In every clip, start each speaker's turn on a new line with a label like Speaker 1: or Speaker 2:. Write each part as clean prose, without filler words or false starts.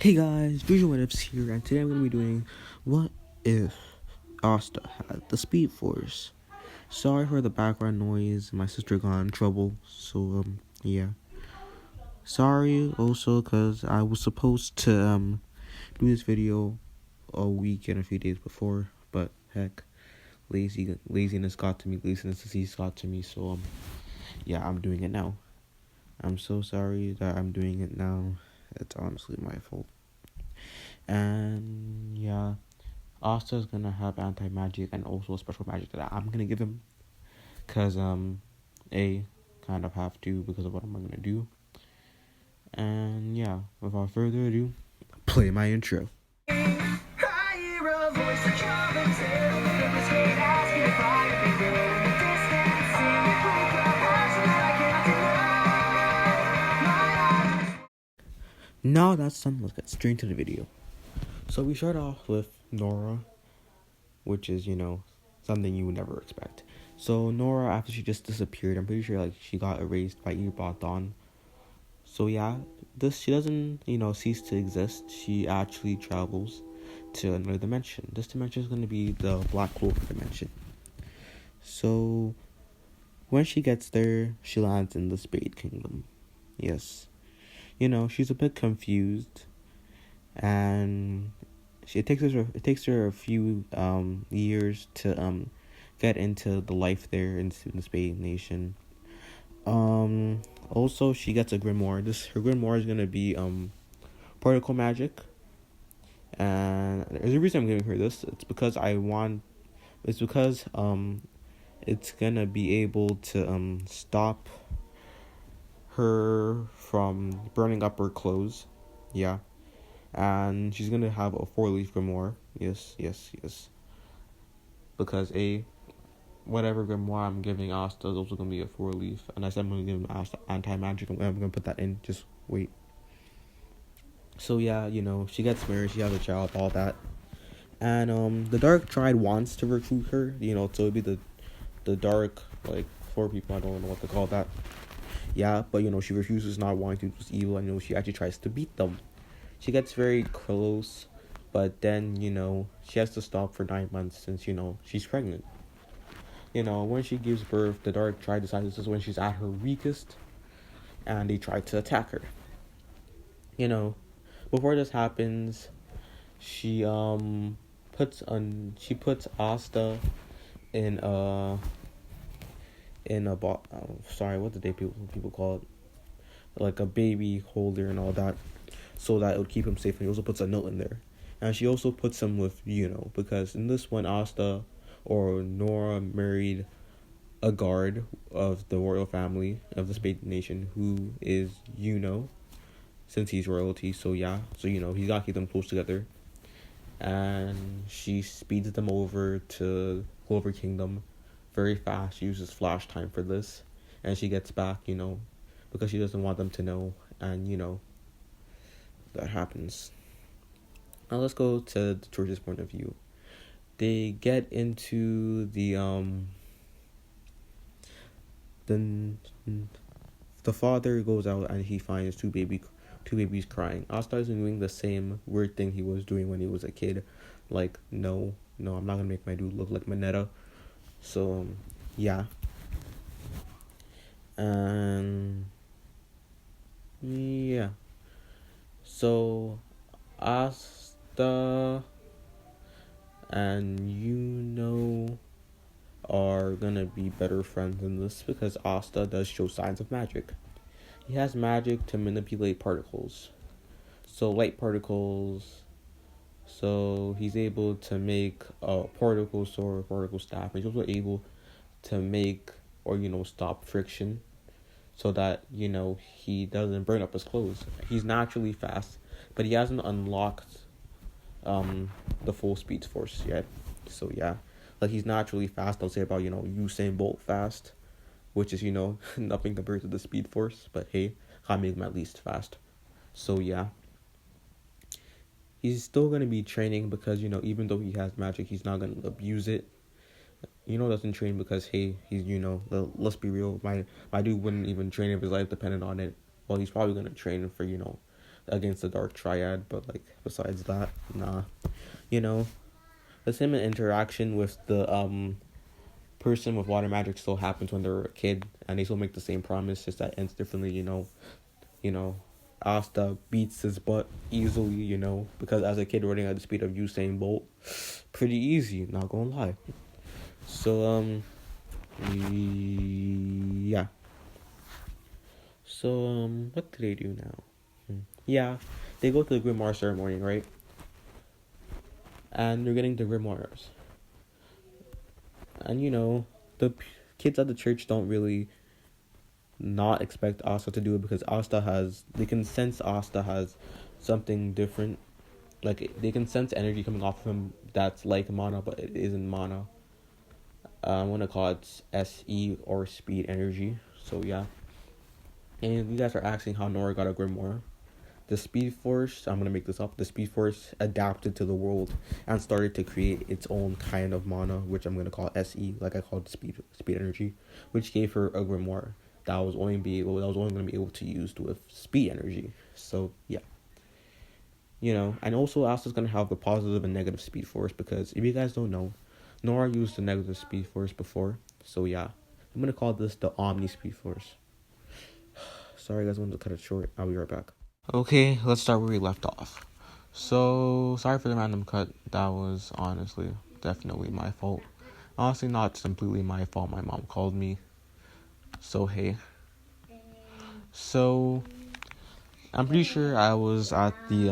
Speaker 1: Hey guys, Visual Edits here, and today I'm going to be doing What If Asta Had the Speed Force. Sorry for the background noise, my sister got in trouble, so yeah. Sorry also because I was supposed to do this video a week and a few days before, but heck, laziness got to me, laziness disease got to me, so yeah, I'm doing it now. I'm so sorry that I'm doing it now. It's honestly my fault. And yeah, Asta's gonna have anti-magic and also special magic that I'm gonna give him. Cause A, kind of have to because of what I'm gonna do. And yeah, without further ado, play my intro. Now that's done, let's get straight into the video. So we start off with Nora, which is, something you would never expect. So Nora, after she just disappeared, I'm pretty sure she got erased by Earbot Dawn. So yeah, she doesn't, cease to exist. She actually travels to another dimension. This dimension is going to be the Black Clover dimension. So when she gets there, she lands in the Spade Kingdom. Yes. She's a bit confused, and it takes her a few years to get into the life there in the Spade Nation. Also she gets a grimoire. Her grimoire is gonna be particle magic, and there's a reason I'm giving her this. It's because it's gonna be able to stop her from burning up her clothes. Yeah. And she's gonna have a 4-leaf grimoire. Yes. Because whatever grimoire I'm giving Asta is also gonna be a 4-leaf. And I said I'm gonna give Asta anti-magic. I'm gonna put that in. Just wait. So yeah, she gets married, she has a child, all that. And the Dark Triad wants to recruit her, so it'd be the dark, 4 people, I don't know what to call that. Yeah, but she refuses, not wanting to do evil, and she actually tries to beat them. She gets very close, but then, she has to stop for 9 months since, she's pregnant. When she gives birth, the Dark Triad decides this is when she's at her weakest, and they try to attack her. Before this happens, she puts Asta in a what did people call it, like a baby holder and all that, so that it would keep him safe. And she also puts a note in there, and she also puts him with because in this one, Asta or Nora married a guard of the royal family of the Spade Nation who is since he's royalty. So yeah, he's got to keep them close together. And she speeds them over to Clover Kingdom very fast. She uses flash time for this, and she gets back, because she doesn't want them to know, and that happens. Now let's go to George's point of view. They get into the father goes out and he finds two babies crying. Asta is doing the same weird thing he was doing when he was a kid, no, I'm not gonna make my dude look like Mineta. So yeah. And yeah, so Asta and are gonna be better friends in this because Asta does show signs of magic. He has magic to manipulate particles, so light particles. So he's able to make a particle sword, particle staff. He's also able to make or stop friction, so that he doesn't burn up his clothes. He's naturally fast, but he hasn't unlocked the full speed force yet. So yeah, he's naturally fast. I'll say about Usain Bolt fast, which is nothing compared to the speed force. But hey, I make him at least fast. So yeah, he's still gonna be training because even though he has magic, he's not gonna abuse it. Doesn't train because hey, he's let's be real, my dude wouldn't even train if his life depended on it. Well, he's probably gonna train for against the Dark Triad, but like besides that, nah. You know, the same interaction with the person with water magic still happens when they're a kid, and they still make the same promise, just that ends differently. Asta beats his butt easily. Because as a kid running at the speed of Usain Bolt, pretty easy. Not gonna lie. So yeah. So what do they do now? Yeah, they go to the grimoire ceremony, right? And they're getting the grimoires. And the kids at the church don't really not expect Asta to do it, because they can sense Asta has something different. Like, they can sense energy coming off of him that's like mana, but it isn't mana. I'm gonna call it SE, or speed energy. So yeah. And you guys are asking how Nora got a grimoire. The Speed Force, I'm gonna make this up. The Speed Force adapted to the world and started to create its own kind of mana, which I'm gonna call SE, like I called speed energy, which gave her a grimoire that was only gonna be able to use with speed energy. So yeah. And also Asta's gonna have a positive and negative Speed Force, because if you guys don't know, Nora used the negative Speed Force before. So yeah. I'm gonna call this the Omni Speed Force. Sorry guys, I wanted to cut it short. I'll be right back. Okay, let's start where we left off. So, sorry for the random cut. That was honestly definitely my fault. Honestly, not completely my fault. My mom called me. So, hey. So, I'm pretty sure I was at the,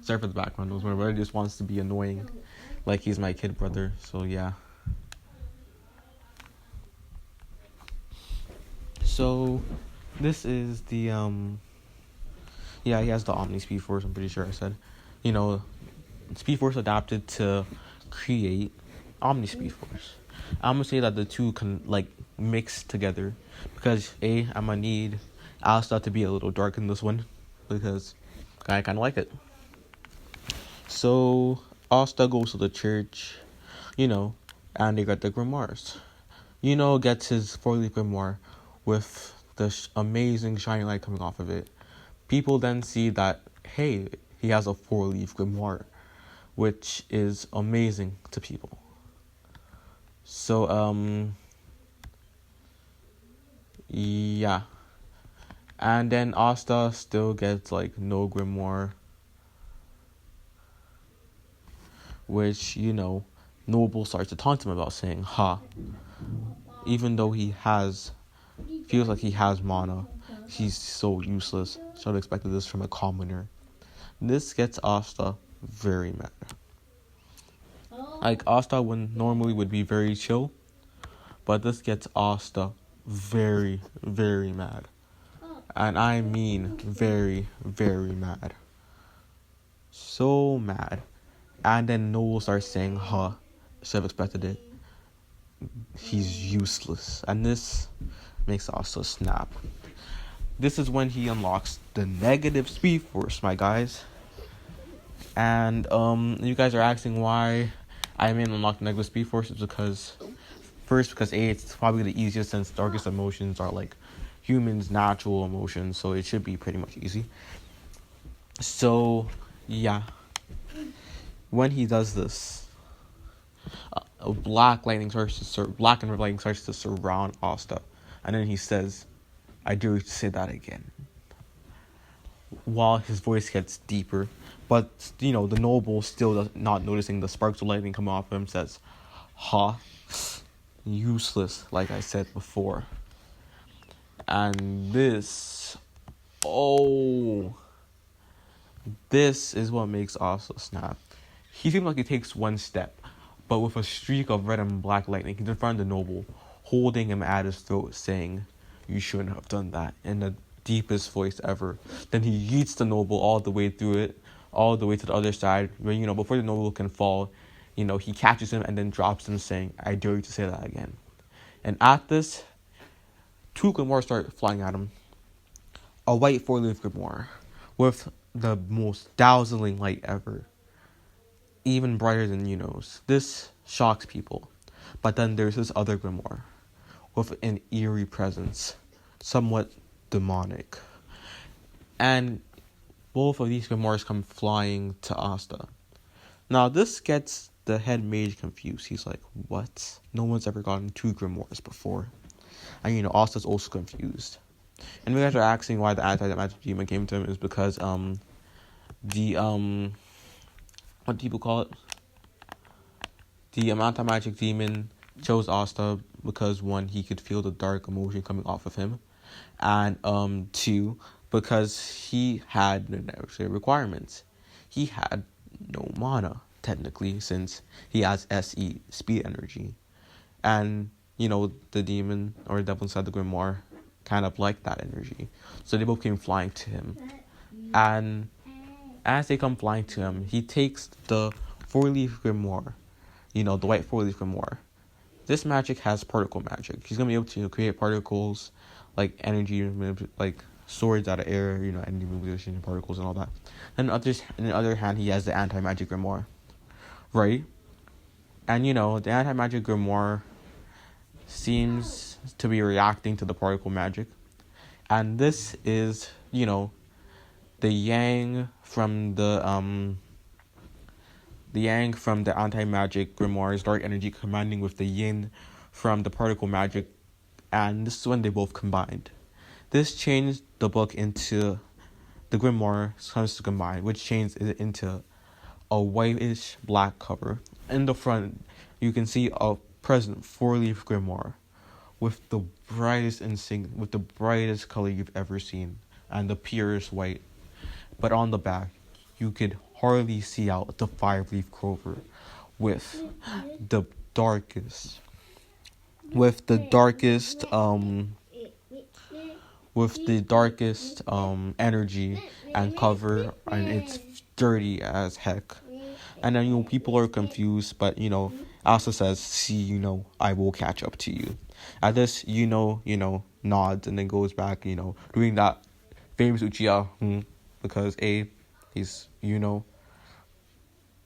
Speaker 1: sorry for the background noise. My brother just wants to be annoying. Like he's my kid brother. So, yeah. So, this is the, yeah, he has the Omni Speed Force, I'm pretty sure I said. Speed Force adapted to create Omni Speed Force. I'm gonna say that the two can mix together, because I'm gonna need Asta to be a little dark in this one, because I kind of like it. So Asta goes to the church, and they got the grimoires. Gets his 4-leaf grimoire with the amazing shiny light coming off of it. People then see that, hey, he has a 4-leaf grimoire, which is amazing to people. So, yeah. And then Asta still gets, no grimoire, which, Noble starts to taunt him about, saying, even though feels like he has mana, he's so useless. Should have expected this from a commoner. This gets Asta very mad. Asta normally would be very chill, but this gets Asta very, very mad. And I mean very, very mad. So mad. And then Noel starts saying, should have expected it. He's useless. And this makes Asta snap. This is when he unlocks the negative Speed Force, my guys. And you guys are asking why I may unlock the negative Speed Force. Is because it's probably the easiest, since darkest emotions are humans' natural emotions, so it should be pretty much easy. So yeah, when he does this, black and red lightning starts to surround Asta, and then he says, "I dare you to say that again." While his voice gets deeper, but the noble still not noticing the sparks of lightning come off of him, says, useless, like I said before. And this is what makes Asta snap. He seems like he takes one step, but with a streak of red and black lightning, he's in front of the noble, holding him at his throat, saying, "You shouldn't have done that," in the deepest voice ever. Then he yeets the noble all the way through it, all the way to the other side, where, before the noble can fall, he catches him and then drops him, saying, "I dare you to say that again." And at this, 2 grimoires start flying at him. A white 4-leaf grimoire with the most dazzling light ever, even brighter than Yuno's. This shocks people. But then there's this other grimoire with an eerie presence, somewhat demonic. And both of these grimoires come flying to Asta. Now, this gets the head mage confused. He's like, what? No one's ever gotten 2 grimoires before. And, Asta's also confused. And you guys are asking why the anti-magic demon came to him is because, the, what do people call it? The anti-magic demon chose Asta because, 1, he could feel the dark emotion coming off of him. And, 2, because he had no requirements. He had no mana, technically, since he has SE, speed energy. And, the demon or devil inside the grimoire kind of liked that energy. So they both came flying to him. And as they come flying to him, he takes the 4-leaf grimoire, the white 4-leaf grimoire. This magic has particle magic. He's going to be able to create particles, like energy, like swords out of air, energy manipulation, particles and all that. And on the other hand, he has the anti-magic grimoire, right? And, the anti-magic grimoire seems to be reacting to the particle magic. And this is, the yang from the anti-magic grimoire's dark energy combining with the yin from the particle magic, and this is when they both combined. This changed the book into the grimoire comes to combine, which changed it into a whitish black cover. In the front, you can see a present 4-leaf grimoire with the brightest with the brightest color you've ever seen, and the purest white. But on the back, you could hardly see out the 5-leaf clover with the darkest energy and cover, and it's dirty as heck. And then people are confused, but Asta says, "See, I will catch up to you." At this, nods and then goes back, doing that famous Uchiha, because he's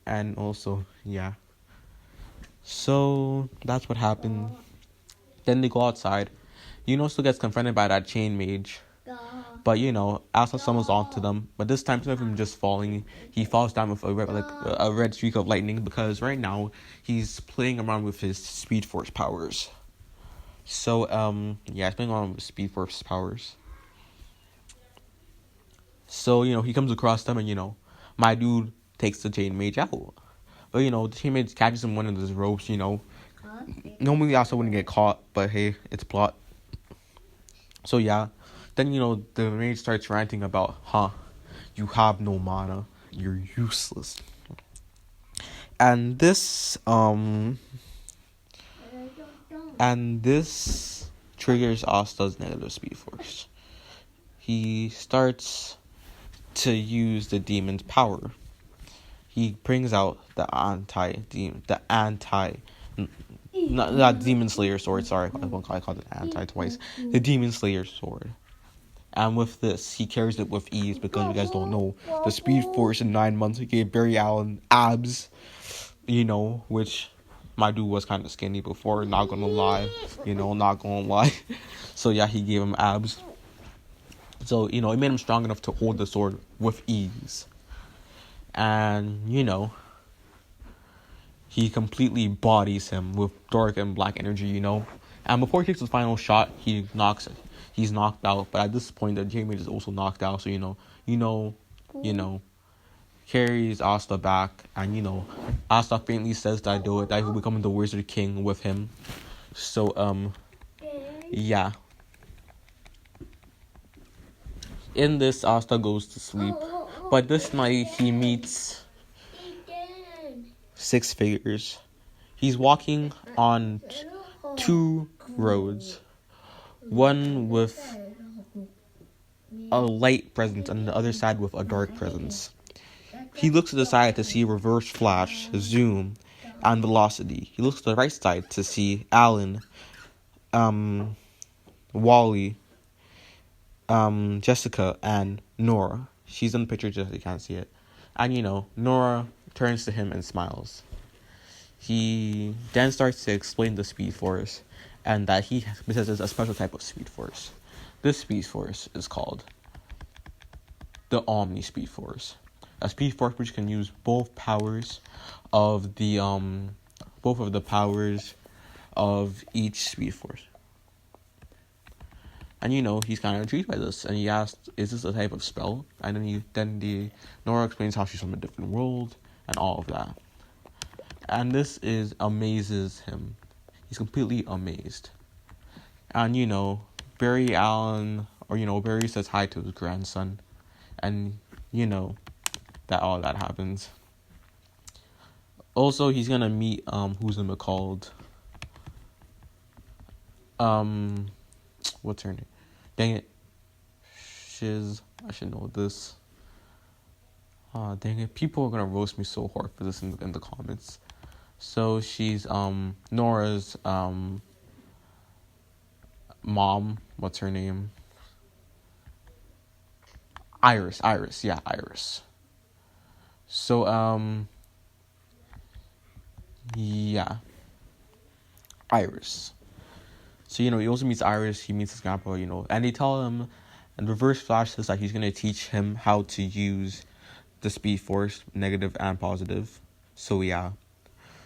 Speaker 1: and also yeah. So that's what happened. Then they go outside. Still gets confronted by that chain mage. But, Asta summons onto them. But this time, instead of him just falling, he falls down with a red streak of lightning. Because right now, he's playing around with his Speed Force powers. So, he's playing around with Speed Force powers. So, he comes across them and, my dude takes the chain mage out. But, the chain mage catches him in one of his ropes, Normally, Asta wouldn't get caught, but hey, it's plot. So, yeah. Then, the mage starts ranting about, you have no mana, you're useless. And this triggers Asta's negative speed force. He starts to use the demon's power. He brings out the not Demon Slayer sword, sorry, I called it anti twice. The Demon Slayer sword. And with this, he carries it with ease because you guys don't know. The Speed Force in 9 months, he gave Barry Allen abs, which my dude was kind of skinny before, not gonna lie. So yeah, he gave him abs. So, it made him strong enough to hold the sword with ease. And, he completely bodies him with dark and black energy, And before he takes his final shot, he's knocked out. But at this point, the chain mage is also knocked out. So, carries Asta back. And, Asta faintly says that he will become the Wizard King with him. So, yeah. In this, Asta goes to sleep. But this night, he meets 6 figures. He's walking on 2 roads. One with a light presence and the other side with a dark presence. He looks to the side to see reverse flash, zoom, and velocity. He looks to the right side to see Alan, Wally, Jessica, and Nora. She's in the picture, just you can't see it. And Nora turns to him and smiles. He then starts to explain the Speed Force, and that he possesses a special type of Speed Force. This Speed Force is called the Omni Speed Force. A Speed Force which can use both powers of the powers of each Speed Force. And he's kind of intrigued by this, and he asked, "Is this a type of spell?" And then Nora explains how she's from a different world and all of that. And this amazes him. He's completely amazed. And Barry says hi to his grandson, and that all that happens. Also, he's gonna meet who's him called? What's her name? Dang it. I should know this. Dang it. People are gonna roast me so hard for this in the comments. So she's Nora's mom. What's her name? Iris. Yeah, Iris. So yeah. Iris. So, he also meets Iris, he meets his grandpa, and they tell him, and Reverse Flash says that he's going to teach him how to use the Speed Force, negative and positive. So, yeah.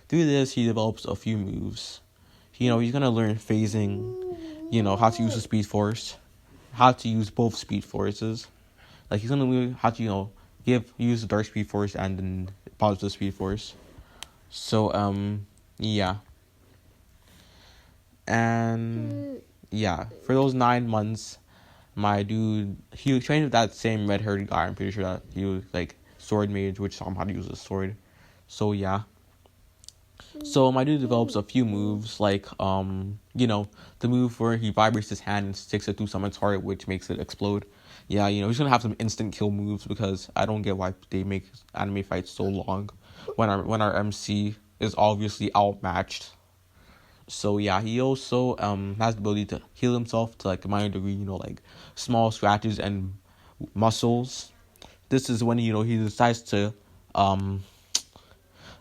Speaker 1: Through this, he develops a few moves. He's going to learn phasing, how to use the Speed Force, how to use both Speed Forces. Like, he's going to learn how to, use the Dark Speed Force and then positive Speed Force. So, yeah. And yeah, for those 9 months, my dude, he was trained with that same red-haired guy. I'm pretty sure that he was like sword mage, which taught him how to use a sword. So yeah. So my dude develops a few moves, like the move where he vibrates his hand and sticks it through someone's heart, which makes it explode. Yeah, he's gonna have some instant kill moves, because I don't get why they make anime fights so long when our MC is obviously outmatched. So yeah, he also has the ability to heal himself to like a minor degree, like small scratches and muscles. This is when he decides to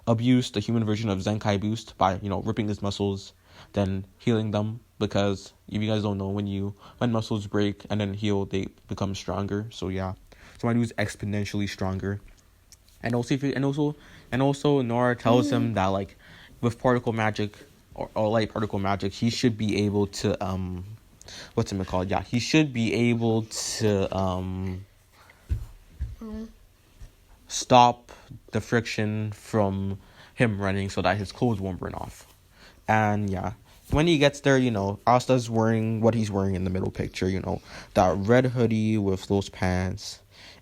Speaker 1: abuse the human version of Zenkai Boost by ripping his muscles, then healing them, because if you guys don't know, when muscles break and then heal, they become stronger. So yeah, so my dude's exponentially stronger. And also Nora tells him that like with particle magic or light particle magic, he should be able to what's it called? Yeah, he should be able to stop the friction from him running so that his clothes won't burn off. And yeah, when he gets there, Asta's wearing what he's wearing in the middle picture, that red hoodie with those pants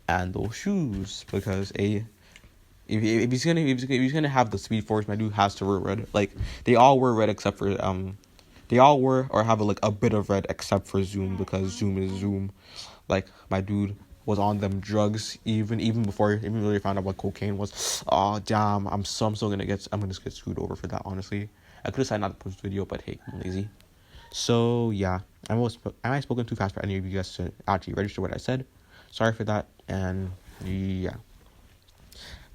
Speaker 1: and those shoes, because if he's gonna have the Speed Force, my dude has to wear red. Like they all wear red except for they all wear or have a bit of red except for Zoom, because Zoom is Zoom. Like my dude was on them drugs even before they found out what cocaine was. Oh damn, I'm gonna get screwed over for that. Honestly, I could have decided not to post the video, but hey, I'm lazy. So yeah, am I spoken too fast for any of you guys to actually register what I said? Sorry for that. And yeah.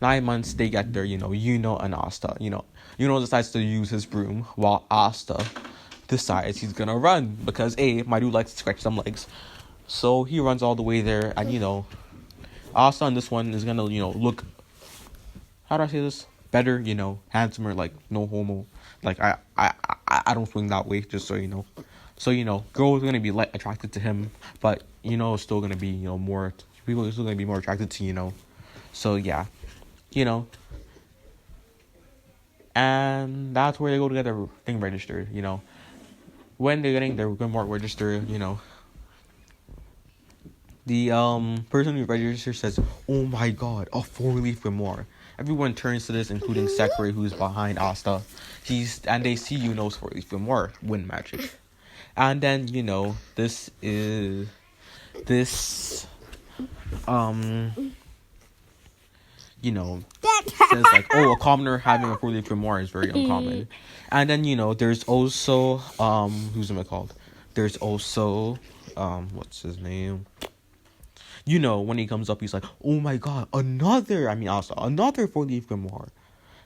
Speaker 1: 9 months, they get there, and Asta, decides to use his broom, while Asta decides he's gonna run, because my dude likes to scratch some legs. So he runs all the way there, and Asta on this one is gonna, look, how do I say this? Better, handsomer, like no homo. Like I don't swing that way, just so you know. So girls are gonna be attracted to him, but still gonna be more people are still gonna be more attracted to So yeah. And that's where they go to get their thing registered, When they're getting their grimoire registered, the person who registers says, "Oh my god, a 4-leaf grimoire." Everyone turns to this, including Sekre, who's behind Asta. And they see Yuno's 4-leaf grimoire, wind magic. And then, this says like, oh, a commoner having a 4-leaf grimoire is very uncommon. And then, there's also, who's it called? There's also, what's his name? When he comes up, he's like, oh my god, another 4-leaf grimoire.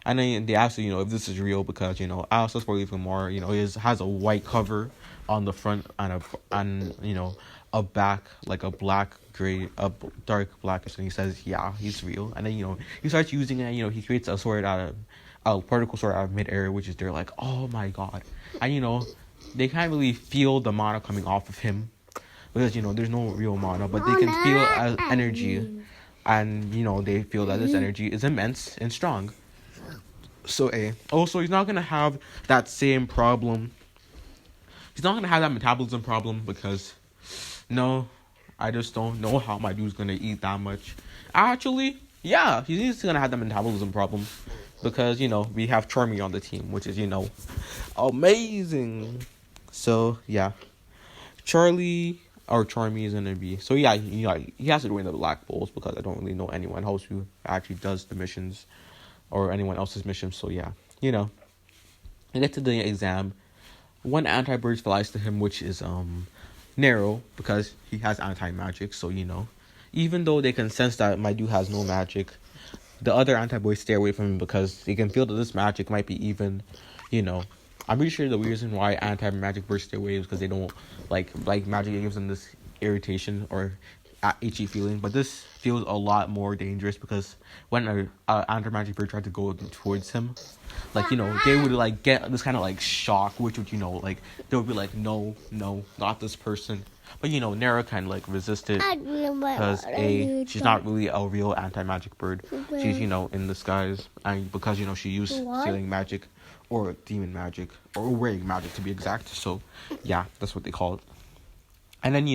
Speaker 1: And then they ask if this is real, because, Asta's 4-leaf grimoire, has a white cover on the front and like a black gray, dark blackish, and he says, yeah, he's real. And then he starts using it. He creates a sword out of a particle sword out of midair, which is they're like, oh my god, and they can't really feel the mana coming off of him because there's no real mana, but they can feel as energy, and they feel that this energy is immense and strong. So also he's not gonna have that same problem. He's not gonna have that metabolism problem because no, I just don't know how my dude's gonna eat that much. Actually, yeah, he's gonna have that metabolism problem because we have Charmy on the team, which is amazing. So yeah, Charmy is gonna be. So yeah, he has to join the Black Bulls because I don't really know anyone else who actually does the missions or anyone else's missions. So yeah, I get to the exam. One anti-bird flies to him, which is Nero, because he has anti-magic. So even though they can sense that my dude has no magic, the other anti-boys stay away from him because they can feel that this magic might be even, I'm pretty sure the reason why anti-magic birds stay away is because they don't like magic gives them this irritation or itchy feeling. But this feels a lot more dangerous because when an anti-magic bird tried to go towards him, they would get this kind of shock, which would they would be like, no, not this person. But Nara kind of resist it because she's not really a real anti-magic bird. She's in disguise, and because she used stealing magic or demon magic or wearing magic to be exact. So yeah, that's what they call it. And then they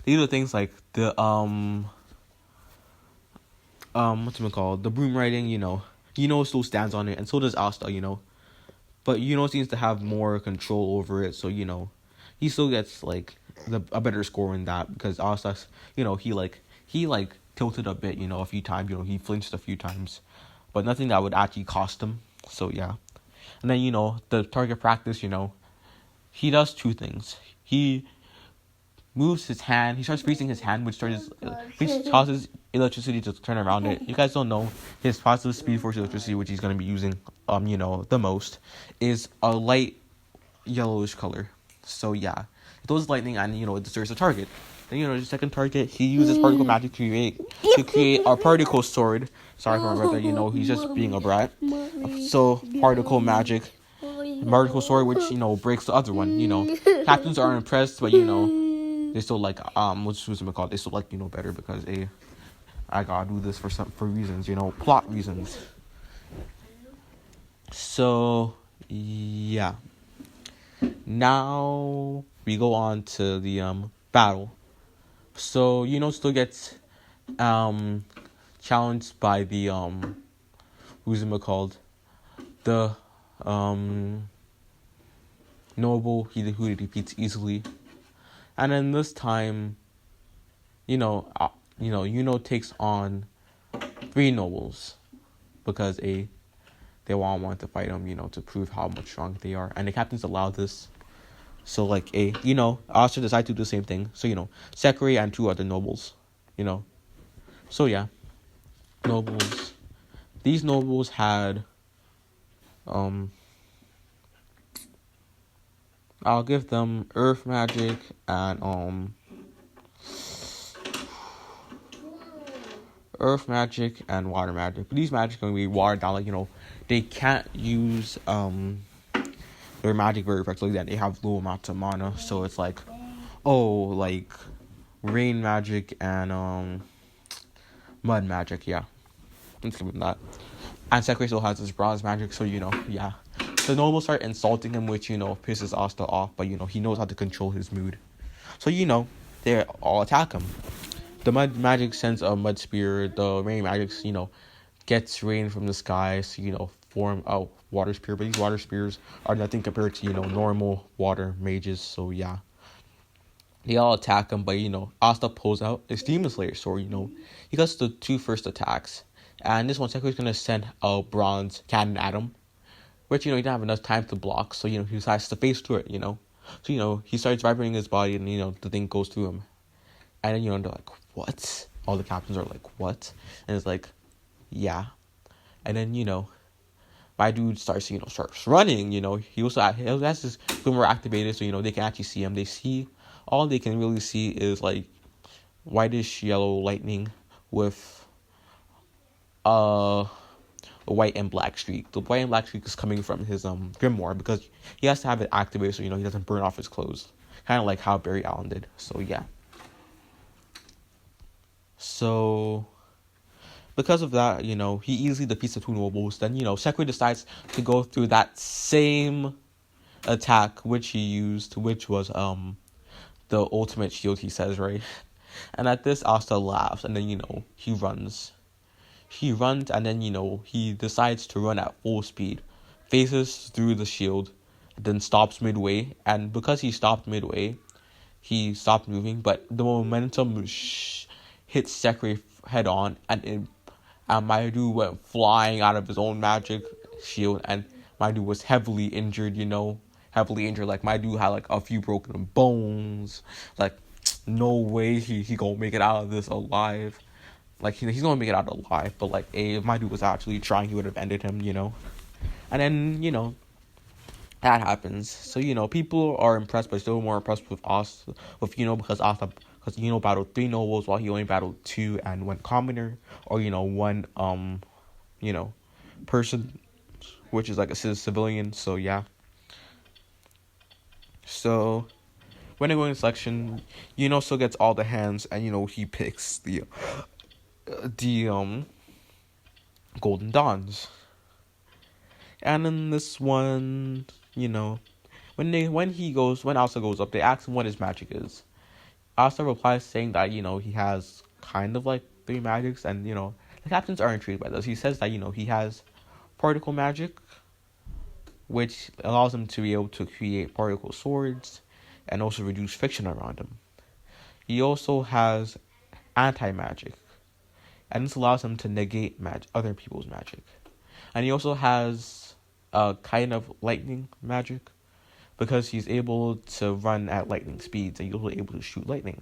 Speaker 1: do the things like the what's it called, the broom riding. Still stands on it, and so does Asta. But seems to have more control over it. So he still gets a better score in that because Asta, he tilted a bit, a few times. He flinched a few times, but nothing that would actually cost him. So yeah, and then the target practice. He does two things. He moves his hand. He starts freezing his hand, which causes electricity to turn around it. You guys don't know his positive speed force electricity, which he's gonna be using, the most, is a light yellowish color. So yeah, it throws lightning and it destroys the target. Then the second target, he uses particle magic to create a particle sword. Sorry for my brother. He's just being a brat. So particle sword, which breaks the other one. Captains are impressed, but they still what's it called? They still better because I gotta do this for reasons, plot reasons. So yeah. Now we go on to the battle. So still gets challenged by the who's it called? The noble who defeats easily. And then this time, takes on 3 nobles because they all want to fight him, to prove how much strong they are. And the captains allow this. So Asta decides to do the same thing. So Sekiri and 2 other nobles, So yeah, nobles. These nobles had I'll give them earth magic and water magic. But these magic are gonna be watered down. They can't use their magic very effectively. That they have low amounts of mana. So it's rain magic and mud magic. Yeah, let's give them that. And Sekiri still has this bronze magic. So yeah. The nobles start insulting him, which, pisses Asta off, but, he knows how to control his mood. So, they all attack him. The mud magic sends a mud spear. The rain magic, gets rain from the sky, so, form a water spear. But these water spears are nothing compared to, normal water mages. So, yeah. They all attack him, but, Asta pulls out his Demon Slayer sword, He gets the 2 first attacks. And this one, Sekiri's going to send a bronze cannon at him. Which, he didn't have enough time to block, so, he decides to face through it, So, he starts vibrating his body, and, the thing goes through him. And then, they're like, what? All the captains are like, what? And it's like, yeah. And then, my dude starts running, He also has his grimoire activated, so, they can actually see him. They see all they can really see is like whitish yellow lightning with a white and black streak. The white and black streak is coming from his grimoire because he has to have it activated so he doesn't burn off his clothes. Kind of like how Barry Allen did. So yeah. So because of that, he easily defeats the two nobles. Then, Sekiro decides to go through that same attack which he used, which was the ultimate shield, he says, right? And at this, Asta laughs, and then, he runs. He runs, and then, he decides to run at full speed, faces through the shield, then stops midway. And because he stopped midway, he stopped moving, but the momentum hits Sekiro head on, and my dude went flying out of his own magic shield, and my dude was heavily injured, like my dude had like a few broken bones. Like, no way he gonna make it out of this alive. Like, he's gonna make it out alive, but like, if my dude was actually trying, he would have ended him, And then, that happens. So, people are impressed, but still more impressed with Asta, because battled 3 nobles while he only battled 2 and 1 commoner, or, 1, person, which is like a civilian. So, yeah. So, when they go in selection, still gets all the hands, and, he picks the Golden Dawns. And in this one, when Asta goes up, they ask him what his magic is. Asta replies saying that, he has kind of like 3 magics, and, the captains are intrigued by this. He says that, he has particle magic, which allows him to be able to create particle swords and also reduce friction around him. He also has anti-magic, and this allows him to negate other people's magic. And he also has a kind of lightning magic, because he's able to run at lightning speeds, and he's also able to shoot lightning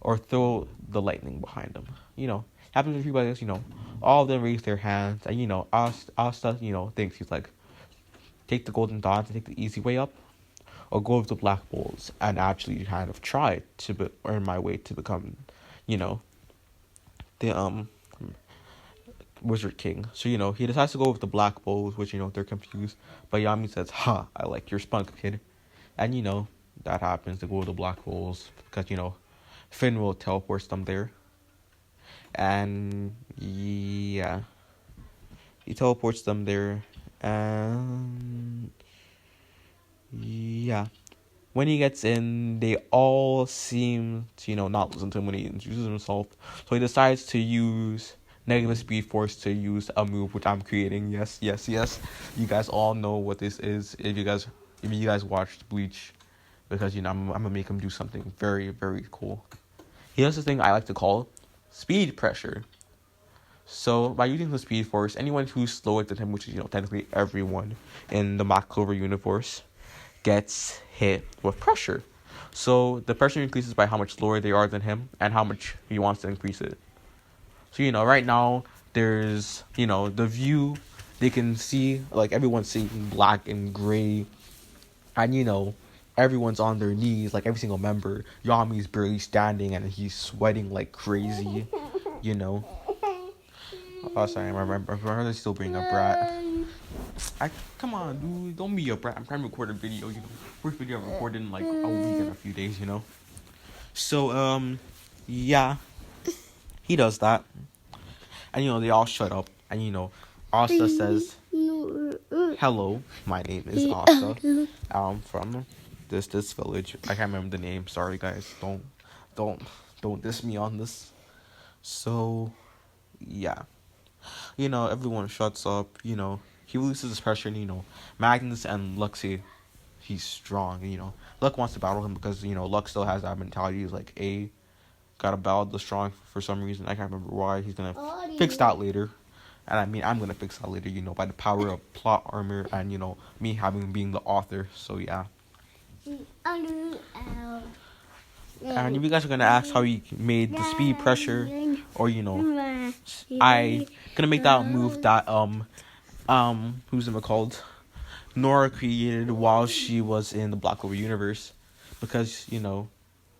Speaker 1: or throw the lightning behind him. Happens to everybody else, all of them raise their hands, and, Asta, thinks, he's like, take the Golden Dawns and take the easy way up, or go with the Black Bulls and actually kind of try to earn my way to become, the Wizard King. So, he decides to go with the Black Bulls, which, they're confused. But Yami says, "Ha, I like your spunk, kid." And, that happens. To go with the Black Bulls because, Finral teleports them there. And, yeah. He teleports them there. And, yeah. When he gets in, they all seem to, not listen to him when he introduces himself. So he decides to use negative speed force to use a move which I'm creating. Yes. You guys all know what this is if you guys watched Bleach, because I'm gonna make him do something very, very cool. He does this thing I like to call speed pressure. So by using the speed force, anyone who's slower than him, which is technically everyone in the Black Clover universe, gets hit with pressure. So the pressure increases by how much slower they are than him and how much he wants to increase it. So, right now, there's, the view, they can see, like, everyone's seeing black and gray, and, everyone's on their knees, like, every single member. Yami's barely standing, and he's sweating like crazy, Oh, sorry, my brother's still being a brat. Come on, dude, don't be a brat. I'm trying to record a video, First video I recorded in, like, a week and a few days, So, yeah. He does that. And, they all shut up. And, Asta says, "Hello, my name is Asta. I'm from this village." I can't remember the name. Sorry, guys. Don't diss me on this. So, yeah. Everyone shuts up. He releases his pressure. And, Magnus and Luxie, he's strong. Luck wants to battle him because, Luck still has that mentality. He's like, gotta battle the strong for some reason. I can't remember why. He's gonna fix that later. And I'm gonna fix that later, by the power of plot armor and, me being the author. So, yeah. And if you guys are gonna ask how he made the speed pressure, or, I gonna make that move that, who's it called? Nora created while she was in the Black Clover universe. Because,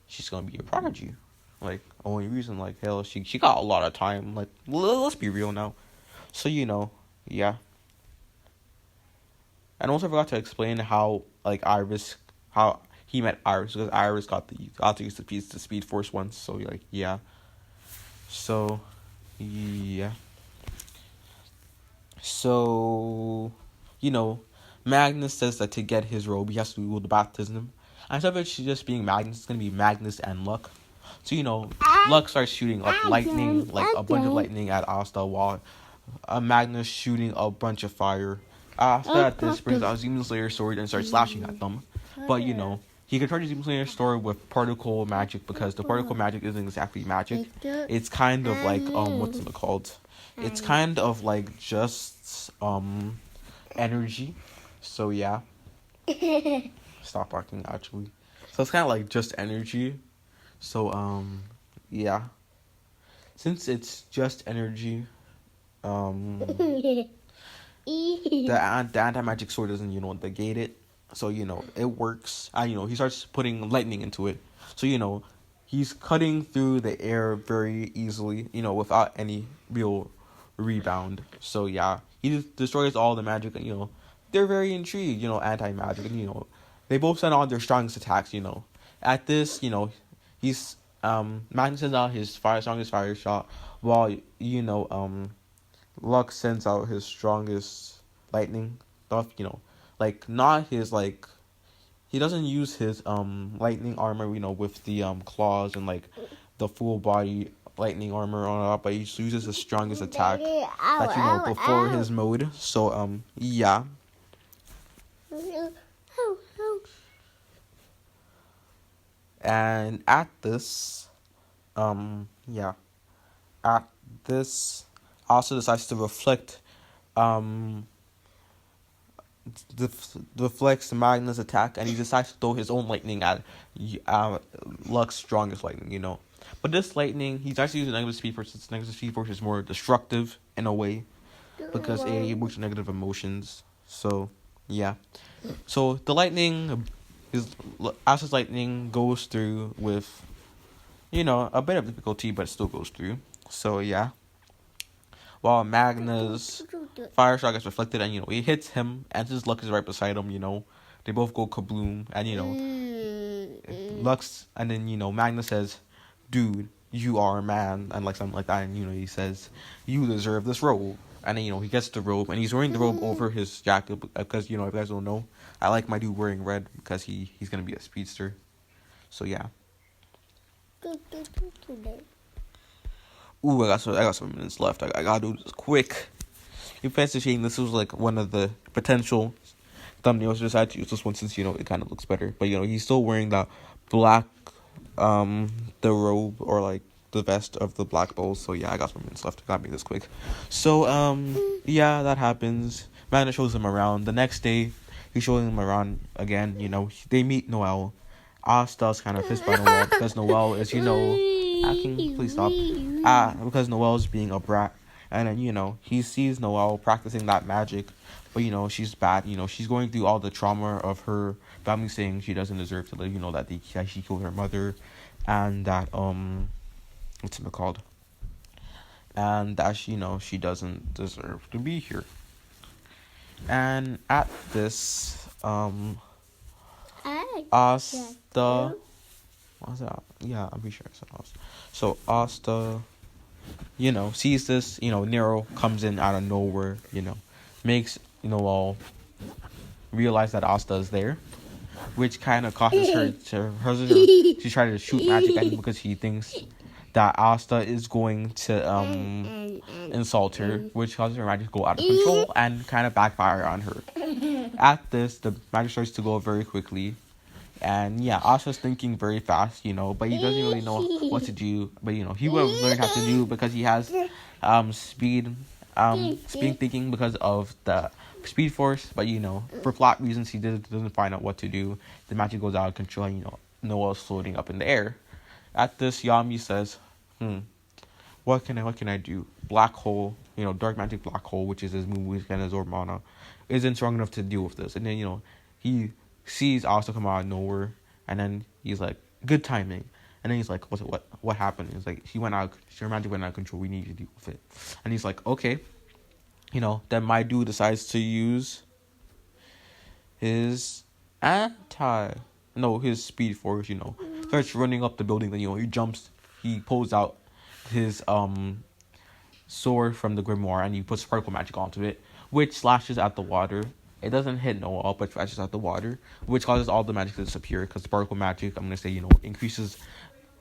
Speaker 1: she's gonna be a prodigy. Like, only reason, like, hell, she got a lot of time. Like, let's be real now. So, yeah. And also, I forgot to explain how, like, how he met Iris, because Iris got to use the Speed Force once. So, like, yeah. So, yeah. So, Magnus says that to get his robe, he has to do the baptism. And instead of it just being Magnus, it's gonna be Magnus and Luck. So, Luck starts shooting like lightning, like a bunch of lightning at Asta, while Magnus shooting a bunch of fire. After at this brings out Demon Slayer's sword and starts slashing at them. But he can charge Demon Slayer's sword with particle magic, because the particle magic isn't exactly magic. It's kind of like what's it called? It's kind of like just energy. So yeah. Stop barking, actually. So it's kind of like just energy. So yeah. Since it's just energy, the anti-magic sword doesn't negate it. So it works. And he starts putting lightning into it. So he's cutting through the air very easily, without any real rebound. So yeah, he just destroys all the magic, and they're very intrigued, anti-magic, and they both send on their strongest attacks. At this, he's Magnus sends out his strongest fire shot, while Luck sends out his strongest lightning stuff. Like, not his, like, he doesn't use his lightning armor, with the claws and like the full body lightning armor on it, but he uses his strongest attack that before his mode. So yeah. And at this also decides to reflect deflects Magnus' attack, and he decides to throw his own lightning at Luck's strongest lightning, But this lightning, he's actually using negative speed force. Its negative speed force is more destructive in a way, because it works with negative emotions. So, yeah. So the lightning, Asta's lightning goes through with, a bit of difficulty, but it still goes through. So, yeah. While Magnus' fire shot gets reflected, and he hits him, and his Luck is right beside him. They both go kabloom, and Lux, and then Magnus says, "Dude, you are a man," and like something like that, and he says, "You deserve this robe," and then he gets the robe, and he's wearing the robe over his jacket, because if you guys don't know, I like my dude wearing red, because he's gonna be a speedster. So yeah. Ooh, I got some minutes left. I gotta do this quick. In fancy shame, this was like one of the potential thumbnails. I decided to use this one since it kind of looks better. But he's still wearing that black, the robe, or like the vest of the Black Bulls. So yeah, I got some minutes left. I gotta make this quick. So yeah, that happens. Magnus shows him around. The next day, he's showing him around again. They meet Noelle. Asta's kind of pissed by Noelle, because Noelle is please stop. Because Noelle's being a brat. And then, he sees Noelle practicing that magic. But, she's bad. She's going through all the trauma of her family saying she doesn't deserve to live. That she killed her mother. And that, what's it called? And that, she doesn't deserve to be here. And at this, Asta... What's that? Yeah, I'm pretty sure it's Asta. So Asta, sees this, Nero comes in out of nowhere, makes, all realize that Asta is there, which kind of causes her to try to shoot magic at him, because he thinks that Asta is going to insult her, which causes her magic to go out of control and kind of backfire on her. At this, the magic starts to go very quickly. And yeah, Asta's thinking very fast, but he doesn't really know what to do. But he will learn how to do, because he has speed thinking because of the speed force. But for plot reasons, he doesn't find out what to do. The magic goes out of control. Noelle's floating up in the air. At this, Yami says, what can I do? Black hole, dark magic black hole, which is his move and his Ormana, isn't strong enough to deal with this. And then he sees Asta come out of nowhere, and then he's like, good timing. And then he's like, what happened? He's like, her magic went out of control. We need to deal with it. And he's like, okay. Then my dude decides to use his his speed force, starts running up the building. Then, he pulls out his sword from the grimoire, and he puts sparkle magic onto it, which slashes at the water. It doesn't hit Noelle, but flashes at the water, which causes all the magic to disappear, because sparkle magic, I'm going to say, increases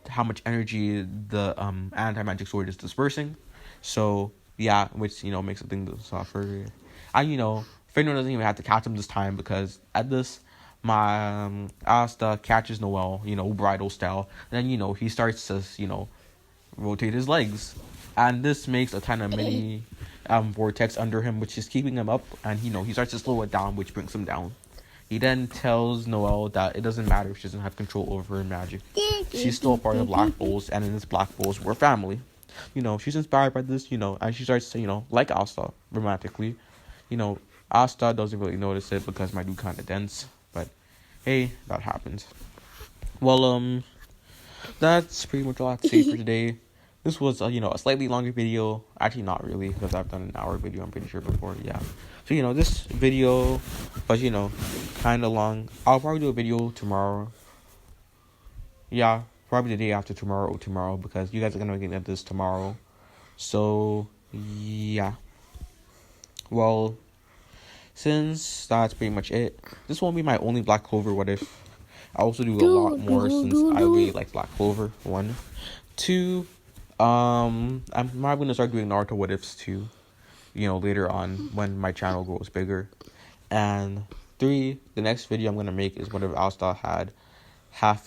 Speaker 1: how much energy the anti-magic sword is dispersing. So, yeah, which, makes the thing suffer. Fenrir doesn't even have to catch him this time, because at this, my Asta catches Noelle, bridal style. And then, he starts to, rotate his legs. And this makes a kind of mini vortex under him, which is keeping him up. And, he starts to slow it down, which brings him down. He then tells Noelle that it doesn't matter if she doesn't have control over her magic. She's still a part of Black Bulls, and in this Black Bulls, we're family. She's inspired by this, and she starts to, like Asta, romantically. Asta doesn't really notice it because my dude kind of dense. But, hey, that happens. Well, that's pretty much all I have to say for today. This was, a slightly longer video. Actually, not really, because I've done an hour video, I'm pretty sure, before. Yeah. So, this video was, kind of long. I'll probably do a video tomorrow. Yeah, probably the day after tomorrow or tomorrow, because you guys are going to get this tomorrow. So, yeah. Well, since that's pretty much it, this won't be my only Black Clover what if. I also do a lot more since I really like Black Clover. 1, 2. I'm probably gonna start doing Naruto what ifs too, later on when my channel grows bigger. And 3, the next video I'm gonna make is what if Asta had half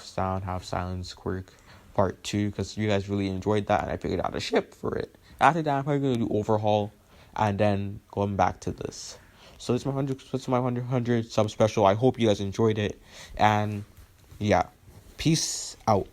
Speaker 1: sound, half silence quirk part 2, because you guys really enjoyed that and I figured out a ship for it. After that, I'm probably gonna do overhaul and then going back to this. So it's my 100 sub special. I hope you guys enjoyed it, and yeah, peace out.